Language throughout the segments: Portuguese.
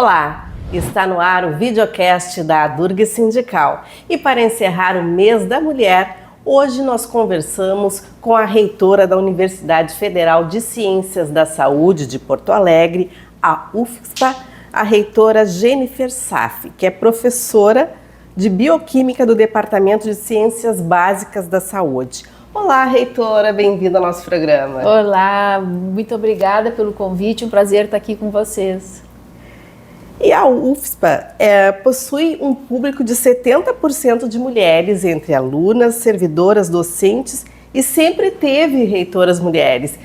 Olá, está no ar o videocast da Durg Sindical e para encerrar o mês da mulher, hoje nós conversamos com a reitora da Universidade Federal de Ciências da Saúde de Porto Alegre, a UFSPA, a reitora Jennifer Safi, que é professora de Bioquímica do Departamento de Ciências Básicas da Saúde. Olá, reitora, bem-vinda ao nosso programa. Olá, muito obrigada pelo convite, um prazer estar aqui com vocês. E a UFSPA possui um público de 70% de mulheres, entre alunas, servidoras, docentes, e sempre teve reitoras mulheres.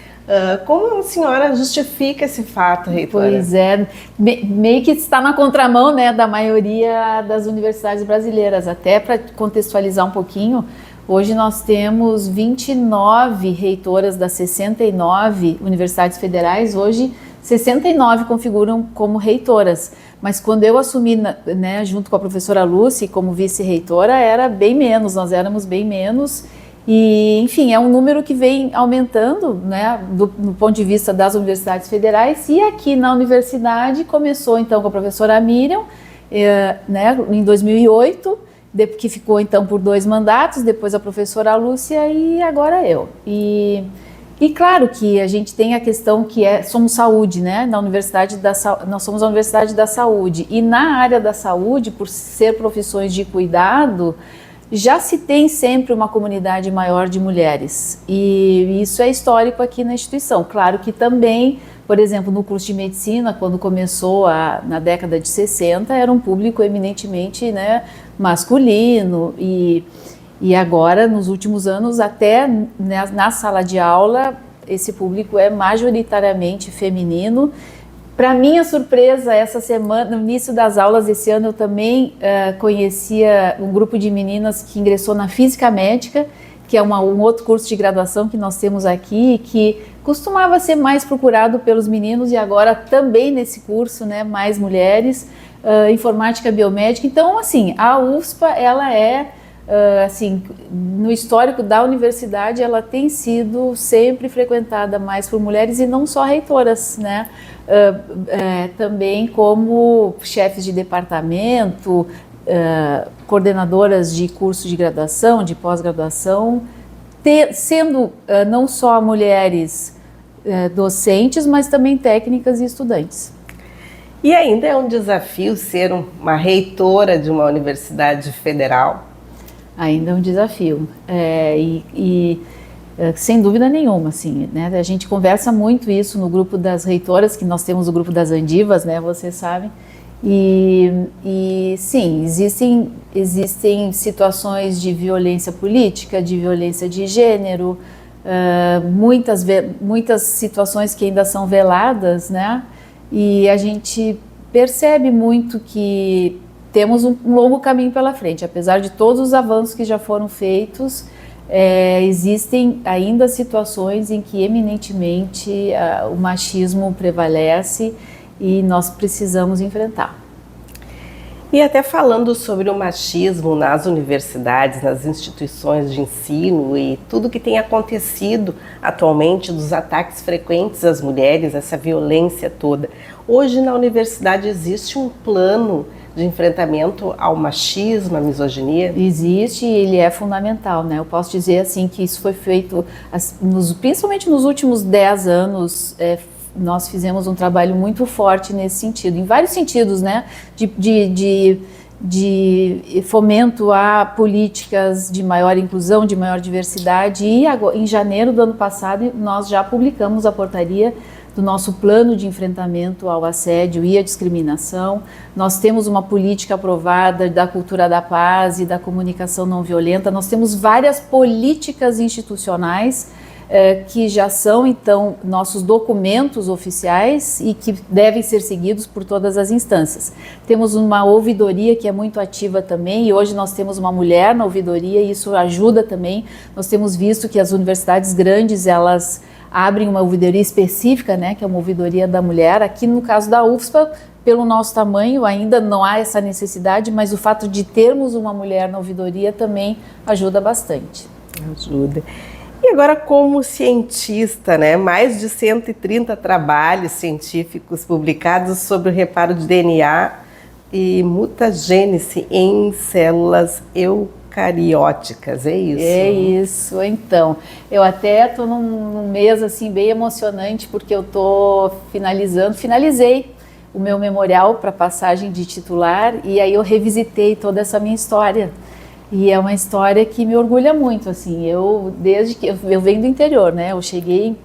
Como a senhora justifica esse fato, reitora? Pois é, meio que está na contramão, né, da maioria das universidades brasileiras. Até para contextualizar um pouquinho, hoje nós temos 29 reitoras das 69 universidades federais. Hoje 69 configuram como reitoras, mas quando eu assumi, né, junto com a professora Lúcia como vice-reitora, era bem menos, nós éramos bem menos. E, enfim, é um número que vem aumentando, né, do ponto de vista das universidades federais. E aqui na universidade começou então com a professora Miriam, né, em 2008, que ficou então por 2 mandatos, depois a professora Lúcia e agora eu. E claro que a gente tem a questão que somos saúde, né? Nós somos a Universidade da Saúde, e na área da saúde, por ser profissões de cuidado, já se tem sempre uma comunidade maior de mulheres, e isso é histórico aqui na instituição. Claro que também, por exemplo, no curso de medicina, quando começou na década de 60, era um público eminentemente, né, masculino, e agora, nos últimos anos, até na sala de aula, esse público é majoritariamente feminino. Para minha surpresa, essa semana, no início das aulas esse ano, eu também conhecia um grupo de meninas que ingressou na Física Médica, que é um outro curso de graduação que nós temos aqui, que costumava ser mais procurado pelos meninos, e agora também nesse curso, né, mais mulheres, Informática Biomédica. Então, assim, a UFSPA, ela assim, no histórico da universidade, ela tem sido sempre frequentada mais por mulheres, e não só reitoras, né? Também como chefes de departamento, coordenadoras de curso de graduação, de pós-graduação, sendo não só mulheres docentes, mas também técnicas e estudantes. E ainda é um desafio ser uma reitora de uma universidade federal? Ainda é um desafio, sem dúvida nenhuma, assim, né? A gente conversa muito isso no grupo das reitoras, que nós temos o grupo das Andivas, né? Vocês sabem, e sim, existem situações de violência política, de violência de gênero, muitas situações que ainda são veladas, né? E a gente percebe muito que temos um longo caminho pela frente. Apesar de todos os avanços que já foram feitos, existem ainda situações em que eminentemente o machismo prevalece, e nós precisamos enfrentar. E até falando sobre o machismo nas universidades, nas instituições de ensino e tudo que tem acontecido atualmente, dos ataques frequentes às mulheres, essa violência toda. Hoje na universidade existe um plano de enfrentamento ao machismo, à misoginia? Existe, e ele é fundamental, né? Eu posso dizer assim que isso foi feito, principalmente nos últimos 10 anos, nós fizemos um trabalho muito forte nesse sentido, em vários sentidos, né? De fomento a políticas de maior inclusão, de maior diversidade, e agora, em janeiro do ano passado, nós já publicamos a portaria do nosso plano de enfrentamento ao assédio e à discriminação. Nós temos uma política aprovada da cultura da paz e da comunicação não violenta. Nós temos várias políticas institucionais que já são, então, nossos documentos oficiais e que devem ser seguidos por todas as instâncias. Temos uma ouvidoria que é muito ativa também, e hoje nós temos uma mulher na ouvidoria, e isso ajuda também. Nós temos visto que as universidades grandes, elas abrem uma ouvidoria específica, né, que é uma ouvidoria da mulher. Aqui no caso da UFSPA, pelo nosso tamanho, ainda não há essa necessidade, mas o fato de termos uma mulher na ouvidoria também ajuda bastante. Ajuda. E agora, como cientista, né, mais de 130 trabalhos científicos publicados sobre o reparo de DNA e mutagênese em células eucarióticas, é isso? É isso, então. Eu até estou num mês assim bem emocionante, porque eu estou finalizei o meu memorial para passagem de titular, e aí eu revisitei toda essa minha história. E é uma história que me orgulha muito, assim, desde que eu venho do interior, né, eu cheguei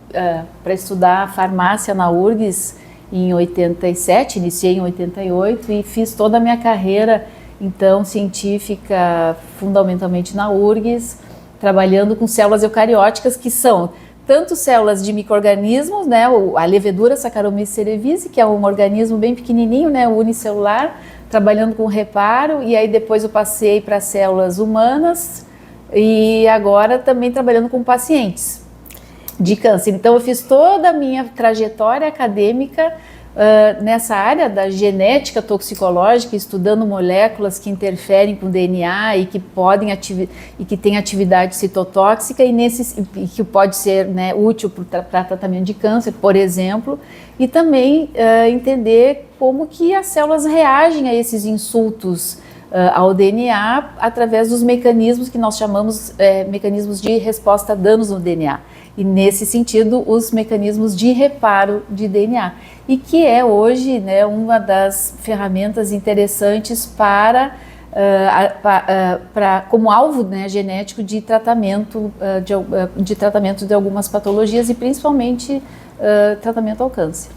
para estudar farmácia na URGS em 87, iniciei em 88 e fiz toda a minha carreira, então, científica, fundamentalmente na URGS, trabalhando com células eucarióticas, que são tanto células de micro-organismos, né, a levedura Saccharomyces cerevisiae, que é um organismo bem pequenininho, né, unicelular, trabalhando com reparo, e aí depois eu passei para células humanas e agora também trabalhando com pacientes de câncer. Então eu fiz toda a minha trajetória acadêmica nessa área da genética toxicológica, estudando moléculas que interferem com o DNA e que podem e que têm atividade citotóxica e que pode ser, né, útil para tratamento de câncer, por exemplo, e também entender como que as células reagem a esses insultos ao DNA através dos mecanismos que nós chamamos mecanismos de resposta a danos no DNA. E nesse sentido, os mecanismos de reparo de DNA. E que é hoje, né, uma das ferramentas interessantes como alvo, né, genético de tratamento de algumas patologias e principalmente tratamento ao câncer.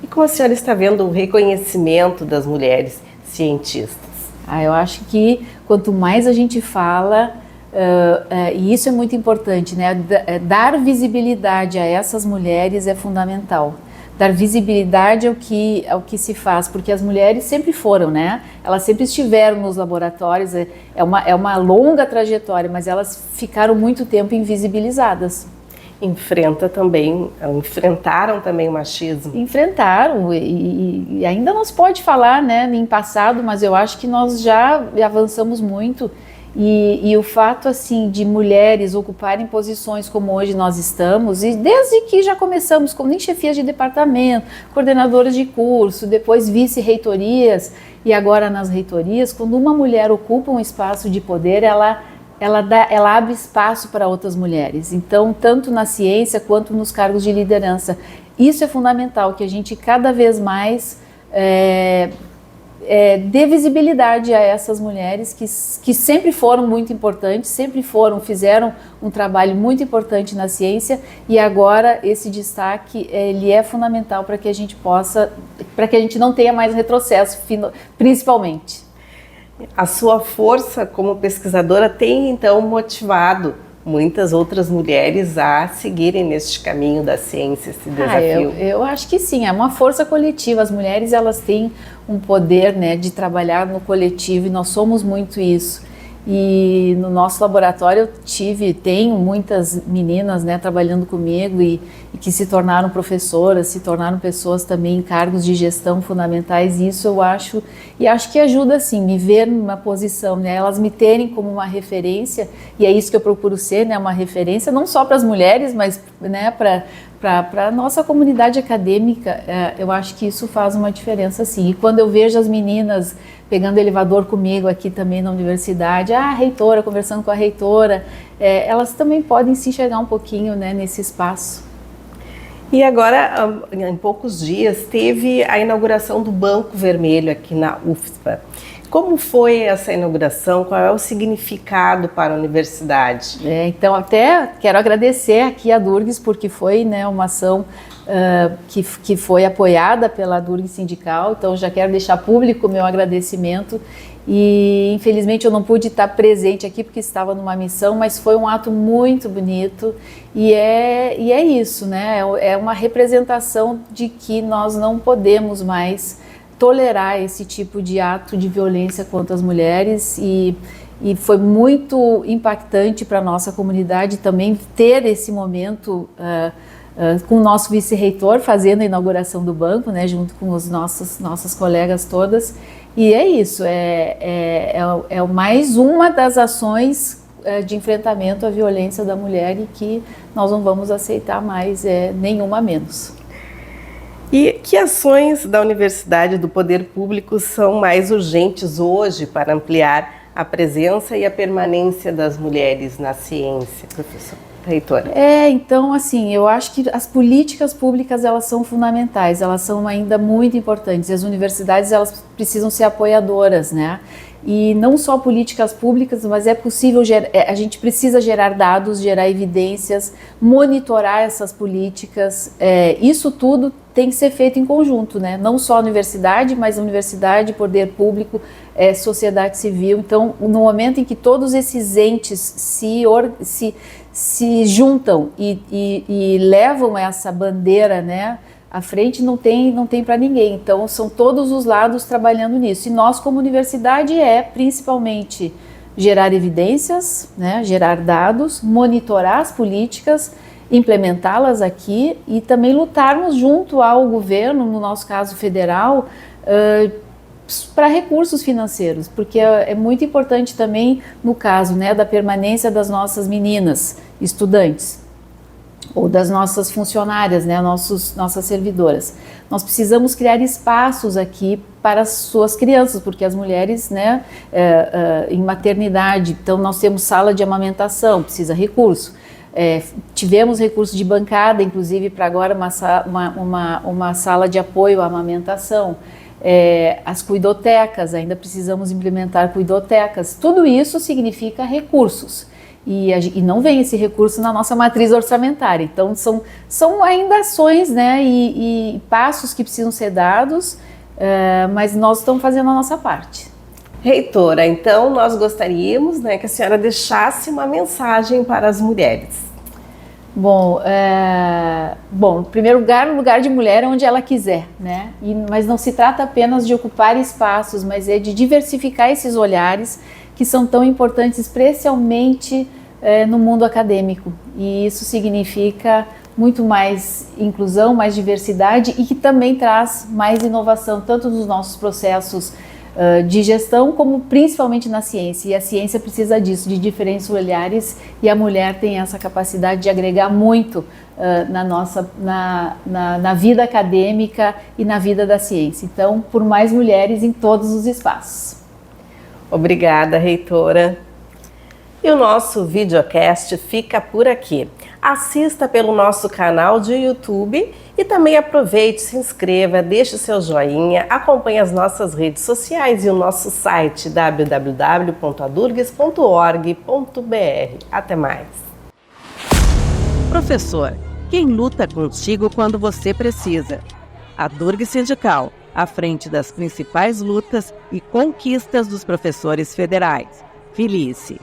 E como a senhora está vendo o reconhecimento das mulheres cientistas? Eu acho que quanto mais a gente fala, e isso é muito importante, né? Dar visibilidade a essas mulheres é fundamental. Dar visibilidade ao que se faz, porque as mulheres sempre foram, né? Elas sempre estiveram nos laboratórios, é uma longa trajetória, mas elas ficaram muito tempo invisibilizadas. Enfrentaram também o machismo. Enfrentaram e ainda não se pode falar, né, em passado, mas eu acho que nós já avançamos muito e o fato assim de mulheres ocuparem posições como hoje nós estamos, e desde que já começamos como nem chefias de departamento, coordenadoras de curso, depois vice-reitorias e agora nas reitorias, quando uma mulher ocupa um espaço de poder, ela abre espaço para outras mulheres. Então, tanto na ciência quanto nos cargos de liderança. Isso é fundamental, que a gente cada vez mais dê visibilidade a essas mulheres que sempre foram muito importantes, fizeram um trabalho muito importante na ciência, e agora esse destaque ele é fundamental para que a gente não tenha mais retrocesso, principalmente. A sua força como pesquisadora tem, então, motivado muitas outras mulheres a seguirem neste caminho da ciência, esse desafio? Eu acho que sim, é uma força coletiva. As mulheres, elas têm um poder, né, de trabalhar no coletivo, e nós somos muito isso. E no nosso laboratório tenho muitas meninas, né, trabalhando comigo e que se tornaram professoras, se tornaram pessoas também em cargos de gestão fundamentais, e isso eu acho que ajuda assim, me ver numa posição, né, elas me terem como uma referência, e é isso que eu procuro ser, né, uma referência não só para as mulheres, mas, né, para a nossa comunidade acadêmica. Eu acho que isso faz uma diferença, sim. E quando eu vejo as meninas pegando elevador comigo aqui também na universidade, a reitora, conversando com a reitora, elas também podem se enxergar um pouquinho, né, nesse espaço. E agora, em poucos dias, teve a inauguração do Banco Vermelho aqui na UFSPA. Como foi essa inauguração? Qual é o significado para a universidade? Então, até quero agradecer aqui a Durgs, porque foi, né, uma ação que foi apoiada pela Durgs Sindical, então já quero deixar público o meu agradecimento. E infelizmente eu não pude estar presente aqui porque estava numa missão, mas foi um ato muito bonito, e é isso, né? É uma representação de que nós não podemos mais tolerar esse tipo de ato de violência contra as mulheres, e foi muito impactante para a nossa comunidade também ter esse momento com o nosso vice-reitor fazendo a inauguração do banco, né, junto com os nossas colegas todas. E é isso, é mais uma das ações de enfrentamento à violência da mulher e que nós não vamos aceitar mais nenhuma menos. E que ações da universidade e do poder público são mais urgentes hoje para ampliar a presença e a permanência das mulheres na ciência, professora? Reitora. Então, assim, eu acho que as políticas públicas, elas são fundamentais, elas são ainda muito importantes. As universidades, elas precisam ser apoiadoras, né? E não só políticas públicas, mas é possível, a gente precisa gerar dados, gerar evidências, monitorar essas políticas. Isso tudo tem que ser feito em conjunto, né? Não só a universidade, mas a universidade, poder público, sociedade civil. Então, no momento em que todos esses entes se juntam e levam essa bandeira, né, à frente, não tem para ninguém. Então, são todos os lados trabalhando nisso. E nós, como universidade, principalmente gerar evidências, né, gerar dados, monitorar as políticas, implementá-las aqui e também lutarmos junto ao governo, no nosso caso federal, para recursos financeiros, porque é muito importante também no caso, né, da permanência das nossas meninas estudantes ou das nossas funcionárias, né, nossas servidoras. Nós precisamos criar espaços aqui para as suas crianças, porque as mulheres, né, em maternidade, então nós temos sala de amamentação, precisa recurso. Tivemos recurso de bancada, inclusive para agora uma sala de apoio à amamentação. As cuidotecas, ainda precisamos implementar cuidotecas. Tudo isso significa recursos e não vem esse recurso na nossa matriz orçamentária. Então são ainda ações, né, e passos que precisam ser dados, mas nós estamos fazendo a nossa parte. Reitora, então nós gostaríamos, né, que a senhora deixasse uma mensagem para as mulheres. Bom, em primeiro lugar, o lugar de mulher é onde ela quiser, né? Mas não se trata apenas de ocupar espaços, mas de diversificar esses olhares que são tão importantes, especialmente no mundo acadêmico. E isso significa muito mais inclusão, mais diversidade e que também traz mais inovação, tanto nos nossos processos de gestão, como principalmente na ciência. E a ciência precisa disso, de diferentes olhares, e a mulher tem essa capacidade de agregar muito na vida acadêmica e na vida da ciência. Então, por mais mulheres em todos os espaços. Obrigada, reitora. E o nosso videocast fica por aqui. Assista pelo nosso canal de YouTube e também aproveite, se inscreva, deixe seu joinha, acompanhe as nossas redes sociais e o nosso site www.adurgs.org.br. Até mais. Professor, quem luta contigo quando você precisa? A Durgs Sindical, à frente das principais lutas e conquistas dos professores federais. Felice.